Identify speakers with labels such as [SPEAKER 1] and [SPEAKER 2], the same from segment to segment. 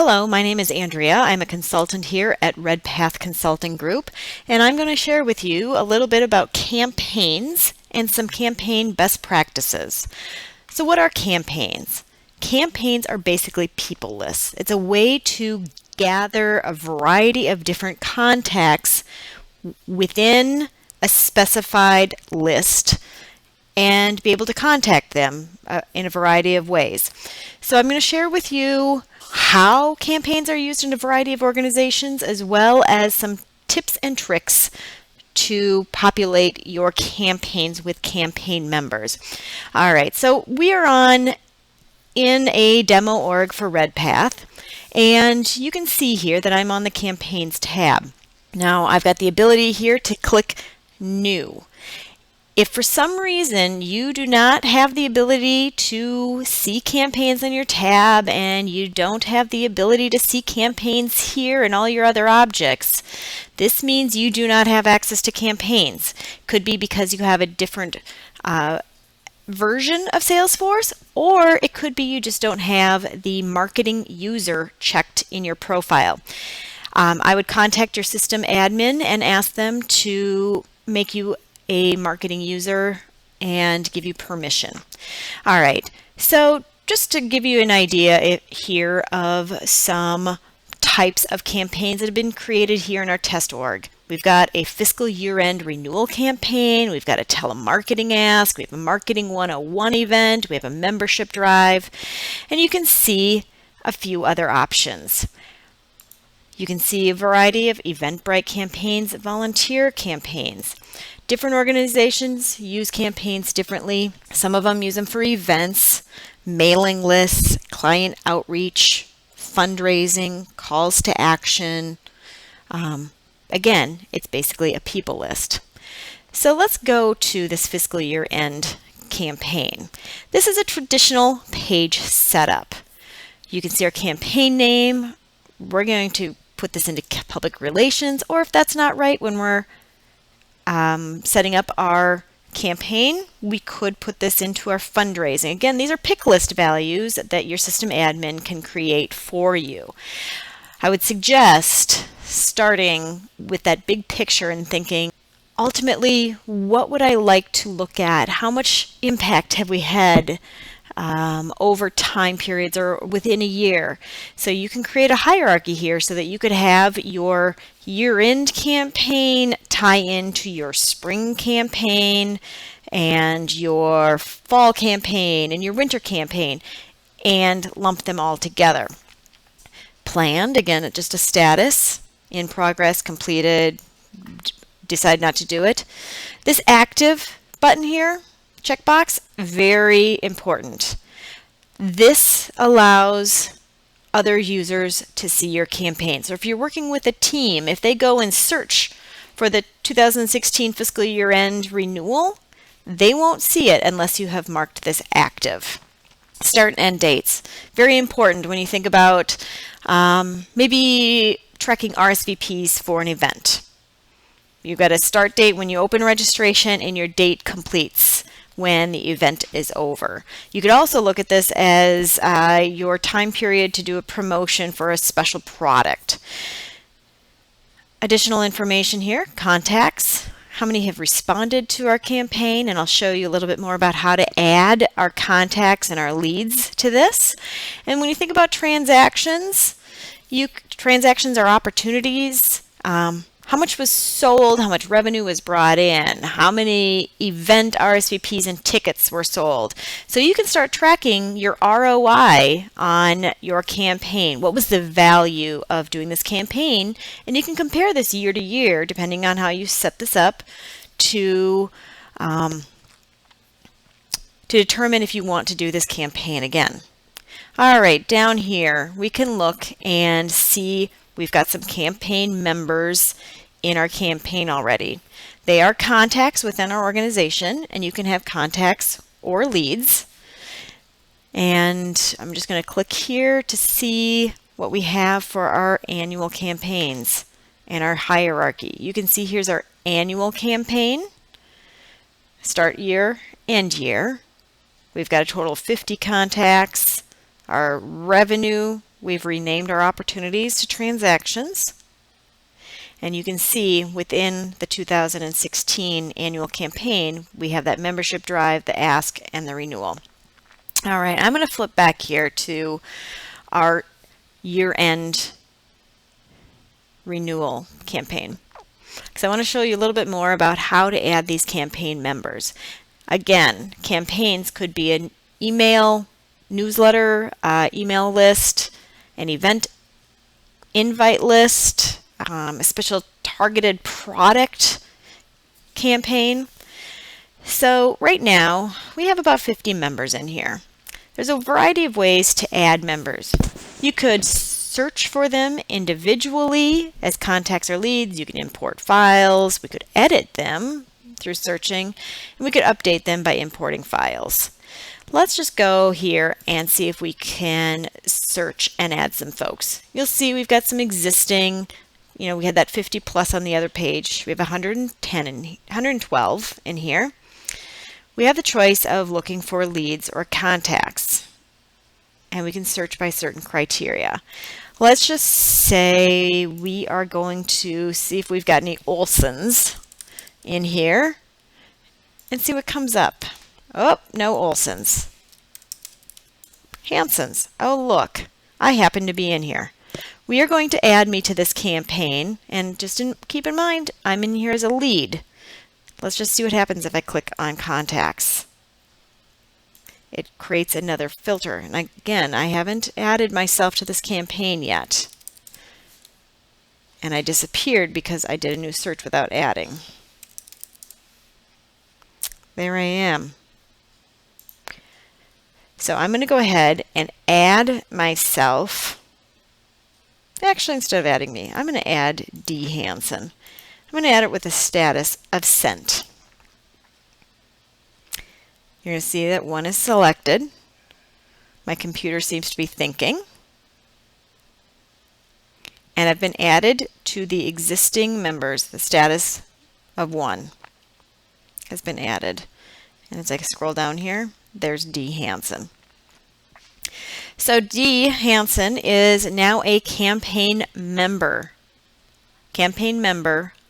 [SPEAKER 1] Hello, my name is Andrea. I'm a consultant here at Redpath Consulting Group, and I'm going to share with you a little bit about campaigns and some campaign best practices. So what are campaigns? Campaigns are basically people lists. It's a way to gather a variety of different contacts within a specified list and be able to contact them in a variety of ways. So I'm going to share with you how campaigns are used in a variety of organizations, as well as some tips and tricks to populate your campaigns with campaign members. All right, so we are in a demo org for Redpath, and you can see here that I'm on the campaigns tab. Now I've got the ability here to click new. If for some reason you do not have the ability to see campaigns in your tab and you don't have the ability to see campaigns here and all your other objects, this means you do not have access to campaigns. Could be because you have a different version of Salesforce, or it could be you just don't have the marketing user checked in your profile. I would contact your system admin and ask them to make you a marketing user and give you permission. All right, so just to give you an idea here of some types of campaigns that have been created here in our test org. We've got a fiscal year-end renewal campaign, we've got a telemarketing ask, we have a marketing 101 event, we have a membership drive, and you can see a few other options. You can see a variety of Eventbrite campaigns, volunteer campaigns. Different organizations use campaigns differently. Some of them use them for events, mailing lists, client outreach, fundraising, calls to action. Again, it's basically a people list. So let's go to this fiscal year end campaign. This is a traditional page setup. You can see our campaign name. We're going to put this into public relations, or if that's not right, when we're setting up our campaign, we could put this into our fundraising. Again, these are pick list values that your system admin can create for you. I would suggest starting with that big picture and thinking, ultimately, what would I like to look at? How much impact have we had over time periods or within a year? So you can create a hierarchy here so that you could have your year-end campaign tie into your spring campaign and your fall campaign and your winter campaign and lump them all together. Planned, again, just a status, in progress, completed, decide not to do it. This active button here, checkbox, very important. This allows other users to see your campaign. So if you're working with a team, if they go and search for the 2016 fiscal year end renewal, they won't see it unless you have marked this active. Start and end dates. Very important when you think about maybe tracking RSVPs for an event. You've got a start date when you open registration and your date completes when the event is over. You could also look at this as your time period to do a promotion for a special product. Additional information here, contacts, how many have responded to our campaign, and I'll show you a little bit more about how to add our contacts and our leads to this. And when you think about transactions, transactions are opportunities. How much was sold, how much revenue was brought in, how many event RSVPs and tickets were sold. So you can start tracking your ROI on your campaign. What was the value of doing this campaign? And you can compare this year to year, depending on how you set this up, to determine if you want to do this campaign again. All right, down here, we can look and see we've got some campaign members in our campaign already. They are contacts within our organization, and you can have contacts or leads. And I'm just going to click here to see what we have for our annual campaigns and our hierarchy. You can see here's our annual campaign, start year, end year. We've got a total of 50 contacts. Our revenue we've renamed our opportunities to transactions. And you can see within the 2016 annual campaign, we have that membership drive, the ask, and the renewal. All right, I'm going to flip back here to our year-end renewal campaign, because I want to show you a little bit more about how to add these campaign members. Again, campaigns could be an email newsletter, email list, an event invite list, a special targeted product campaign. So right now we have about 50 members in here. There's a variety of ways to add members. You could search for them individually as contacts or leads. You can import files. We could edit them through searching, and we could update them by importing files. Let's just go here and see if we can search and add some folks. You'll see we've got some existing, we had that 50 plus on the other page. We have 112 in here. We have the choice of looking for leads or contacts, and we can search by certain criteria. Let's just say we are going to see if we've got any Olsons in here and see what comes up. Oh, no Olsons. Hansons. Oh, look, I happen to be in here. We are going to add me to this campaign, and just keep in mind, I'm in here as a lead. Let's just see what happens if I click on contacts. It creates another filter. And again, I haven't added myself to this campaign yet. And I disappeared because I did a new search without adding. There I am. So I'm going to go ahead and add myself. Actually, instead of adding me, I'm going to add D. Hansen. I'm going to add it with the status of sent. You're going to see that one is selected. My computer seems to be thinking. And I've been added to the existing members. The status of one has been added. And as I scroll down here, there's D. Hansen. So D. Hansen is now a campaign member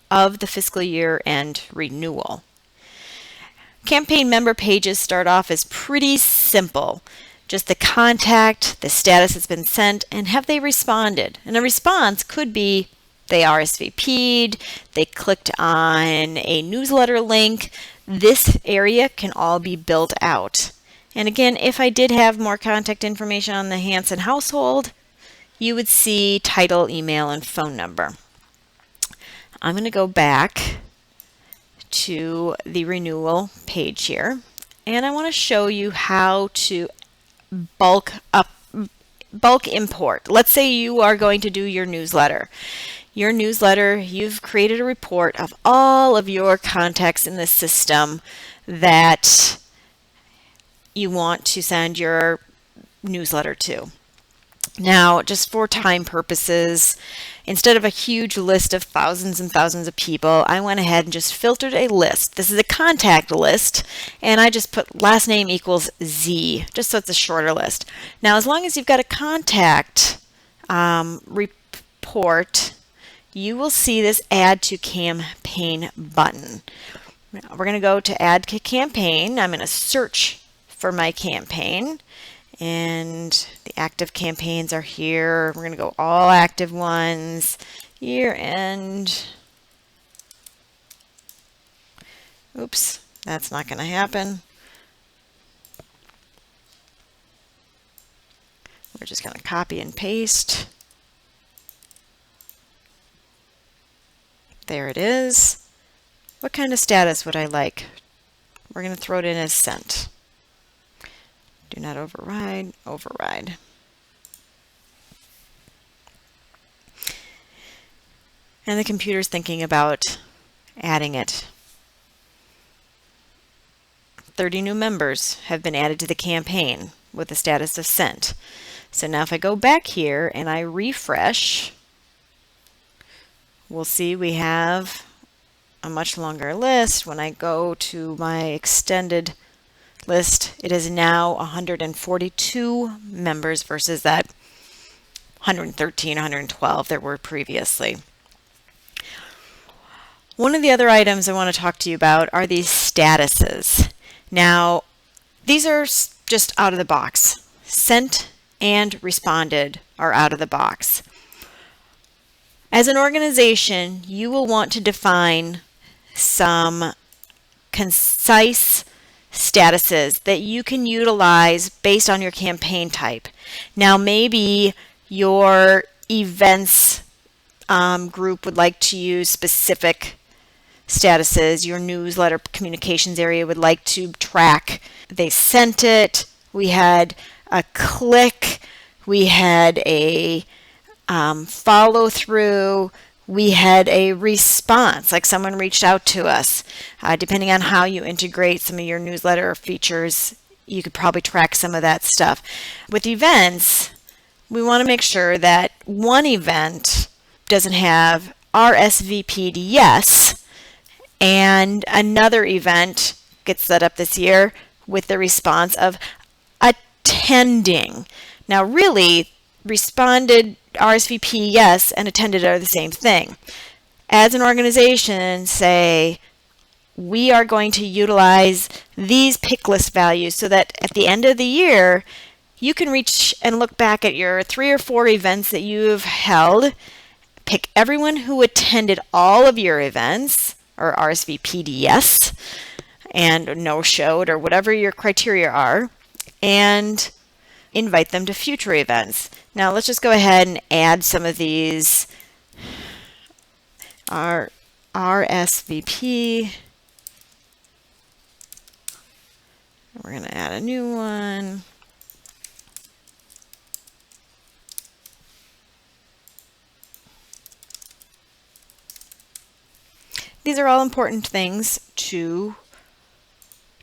[SPEAKER 1] of the fiscal year end renewal. Campaign member pages start off as pretty simple. Just the contact, the status that's been sent, and have they responded? And a response could be they RSVP'd, they clicked on a newsletter link. This area can all be built out. And again, if I did have more contact information on the Hansen household, you would see title, email, and phone number. I'm going to go back to the renewal page here, and I want to show you how to bulk import. Let's say you are going to do your newsletter. You've created a report of all of your contacts in the system that you want to send your newsletter to. Now, just for time purposes, instead of a huge list of thousands and thousands of people, I went ahead and just filtered a list. This is a contact list, and I just put last name equals Z, just so it's a shorter list. Now, as long as you've got a contact report, you will see this Add to Campaign button. Now, we're going to go to Add to Campaign. I'm going to search for my campaign. And the active campaigns are here. We're going to go all active ones, year end. Oops, that's not going to happen. We're just going to copy and paste. There it is. What kind of status would I like? We're going to throw it in as sent. Do not override, override. And the computer's thinking about adding it. 30 new members have been added to the campaign with the status of sent. So now if I go back here and I refresh, we'll see we have a much longer list. When I go to my extended list, it is now 142 members versus that 113, 112 there were previously. One of the other items I want to talk to you about are these statuses. Now, these are just out of the box. Sent and responded are out of the box. As an organization, you will want to define some concise statuses that you can utilize based on your campaign type. Now, maybe your events group would like to use specific statuses. Your newsletter communications area would like to track. They sent it. We had a click. We had a follow through. We had a response, like someone reached out to us. Depending on how you integrate some of your newsletter features, you could probably track some of that stuff. With events, we want to make sure that one event doesn't have RSVP'd yes, and another event gets set up this year with the response of attending. Now, really, responded RSVP yes and attended are the same thing. As an organization, say, we are going to utilize these pick list values so that at the end of the year, you can reach and look back at your 3 or 4 events that you've held, pick everyone who attended all of your events, or RSVP'd yes, and no-showed, or whatever your criteria are, and invite them to future events. Now let's just go ahead and add some of these. Our RSVP. We're going to add a new one. These are all important things to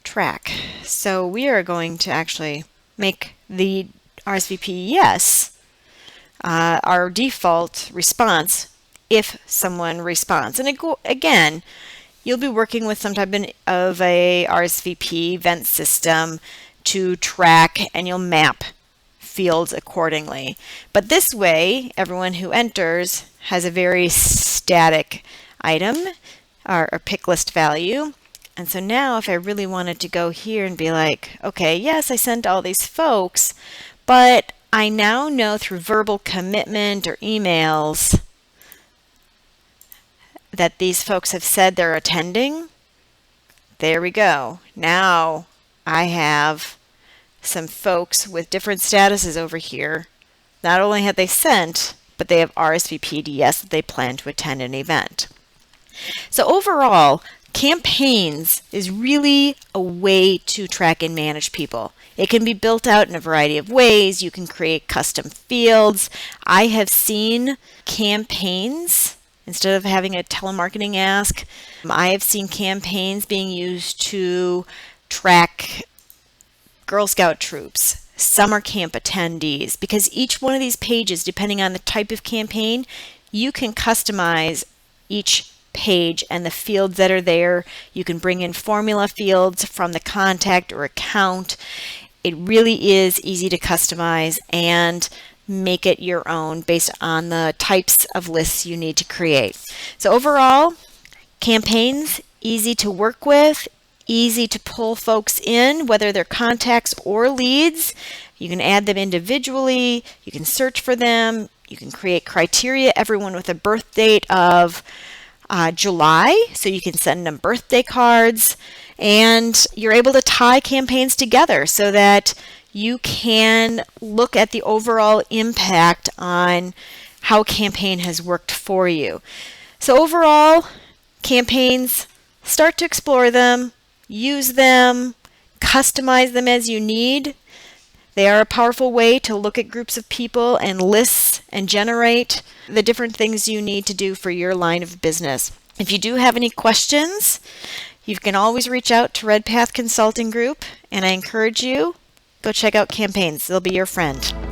[SPEAKER 1] track. So we are going to actually make the RSVP yes our default response if someone responds. And again, you'll be working with some type of a RSVP event system to track, and you'll map fields accordingly. But this way, everyone who enters has a very static item or pick list value. And so now if I really wanted to go here and be like, okay, yes, I sent all these folks, but I now know through verbal commitment or emails that these folks have said they're attending. There we go. Now I have some folks with different statuses over here. Not only have they sent, but they have RSVP'd yes that they plan to attend an event. So overall, campaigns is really a way to track and manage people. It can be built out in a variety of ways. You can create custom fields. I have seen campaigns, instead of having a telemarketing ask, I have seen campaigns being used to track Girl Scout troops, summer camp attendees, because each one of these pages, depending on the type of campaign, you can customize each page and the fields that are there. You can bring in formula fields from the contact or account. It really is easy to customize and make it your own based on the types of lists you need to create. So overall, campaigns, easy to work with, easy to pull folks in, whether they're contacts or leads. You can add them individually. You can search for them. You can create criteria, everyone with a birth date of July, so you can send them birthday cards, and you're able to tie campaigns together so that you can look at the overall impact on how a campaign has worked for you. So overall, campaigns, start to explore them, use them, customize them as you need. They are a powerful way to look at groups of people and lists and generate the different things you need to do for your line of business. If you do have any questions, you can always reach out to Redpath Consulting Group, and I encourage you, go check out campaigns. They'll be your friend.